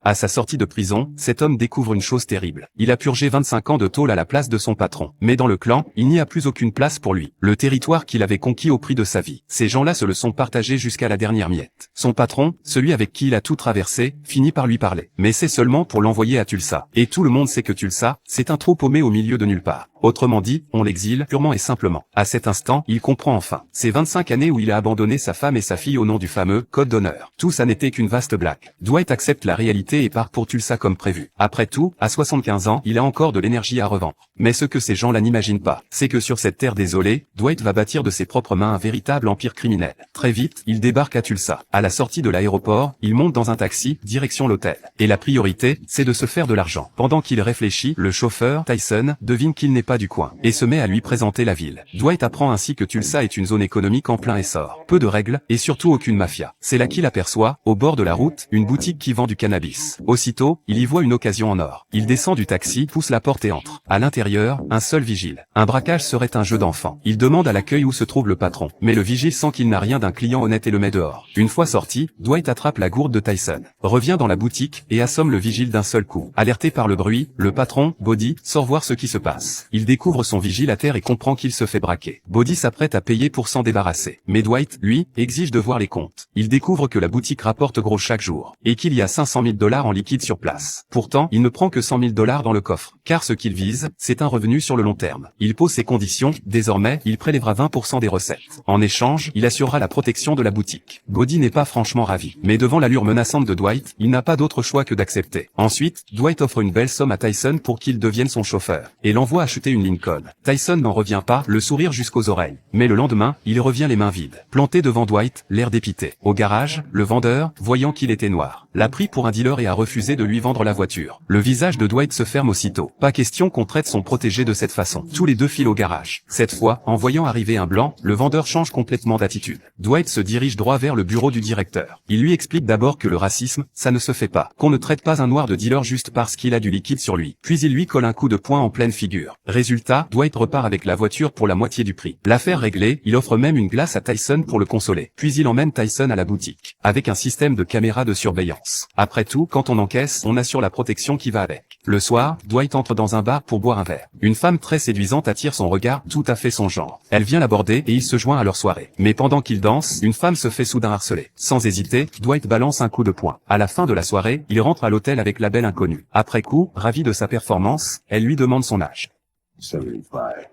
À sa sortie de prison, cet homme découvre une chose terrible. Il a purgé 25 ans de tôle à la place de son patron. Mais dans le clan, il n'y a plus aucune place pour lui. Le territoire qu'il avait conquis au prix de sa vie. Ces gens-là se le sont partagés jusqu'à la dernière miette. Son patron, celui avec qui il a tout traversé, finit par lui parler. Mais c'est seulement pour l'envoyer à Tulsa. Et tout le monde sait que Tulsa, c'est un trou paumé au milieu de nulle part. Autrement dit, on l'exile purement et simplement. À cet instant, il comprend enfin. Ces 25 années où il a abandonné sa femme et sa fille au nom du fameux code d'honneur. Tout ça n'était qu'une vaste blague. Dwight accepte la réalité et part pour Tulsa comme prévu. Après tout, à 75 ans, il a encore de l'énergie à revendre. Mais ce que ces gens-là n'imaginent pas, c'est que sur cette terre désolée, Dwight va bâtir de ses propres mains un véritable empire criminel. Très vite, il débarque à Tulsa. À la sortie de l'aéroport, il monte dans un taxi, direction l'hôtel. Et la priorité, c'est de se faire de l'argent. Pendant qu'il réfléchit, le chauffeur, Tyson, devine qu'il n'est pas du coin, et se met à lui présenter la ville. Dwight apprend ainsi que Tulsa est une zone économique en plein essor. Peu de règles, et surtout aucune mafia. C'est là qu'il aperçoit, au bord de la route, une boutique qui vend du cannabis. Aussitôt, il y voit une occasion en or. Il descend du taxi, pousse la porte et entre. À l'intérieur, un seul vigile. Un braquage serait un jeu d'enfant. Il demande à l'accueil où se trouve le patron. Mais le vigile sent qu'il n'a rien d'un client honnête et le met dehors. Une fois sorti, Dwight attrape la gourde de Tyson, revient dans la boutique, et assomme le vigile d'un seul coup. Alerté par le bruit, le patron, Body, sort voir ce qui se passe. Il découvre son vigile à terre et comprend qu'il se fait braquer. Body s'apprête à payer pour s'en débarrasser. Mais Dwight, lui, exige de voir les comptes. Il découvre que la boutique rapporte gros chaque jour, et qu'il y a 500 000 $ en liquide sur place. Pourtant, il ne prend que 100 000 $ dans le coffre, car ce qu'il vise, c'est un revenu sur le long terme. Il pose ses conditions, désormais, il prélèvera 20% des recettes. En échange, il assurera la protection de la boutique. Body n'est pas franchement ravi, mais devant l'allure menaçante de Dwight, il n'a pas d'autre choix que d'accepter. Ensuite, Dwight offre une belle somme à Tyson pour qu'il devienne son chauffeur, et l'envoie acheter une Lincoln. Tyson n'en revient pas, le sourire jusqu'aux oreilles. Mais le lendemain, il revient les mains vides. Planté devant Dwight, l'air dépité. Au garage, le vendeur, voyant qu'il était noir, l'a pris pour un dealer et a refusé de lui vendre la voiture. Le visage de Dwight se ferme aussitôt. Pas question qu'on traite son protégé de cette façon. Tous les deux filent au garage. Cette fois, en voyant arriver un blanc, le vendeur change complètement d'attitude. Dwight se dirige droit vers le bureau du directeur. Il lui explique d'abord que le racisme, ça ne se fait pas. Qu'on ne traite pas un noir de dealer juste parce qu'il a du liquide sur lui. Puis il lui colle un coup de poing en pleine figure. Résultat, Dwight repart avec la voiture pour la moitié du prix. L'affaire réglée, il offre même une glace à Tyson pour le consoler. Puis il emmène Tyson à la boutique, avec un système de caméra de surveillance. Après tout, quand on encaisse, on assure la protection qui va avec. Le soir, Dwight entre dans un bar pour boire un verre. Une femme très séduisante attire son regard, tout à fait son genre. Elle vient l'aborder et il se joint à leur soirée. Mais pendant qu'ils dansent, une femme se fait soudain harceler. Sans hésiter, Dwight balance un coup de poing. À la fin de la soirée, il rentre à l'hôtel avec la belle inconnue. Après coup, ravi de sa performance, elle lui demande son âge. 75.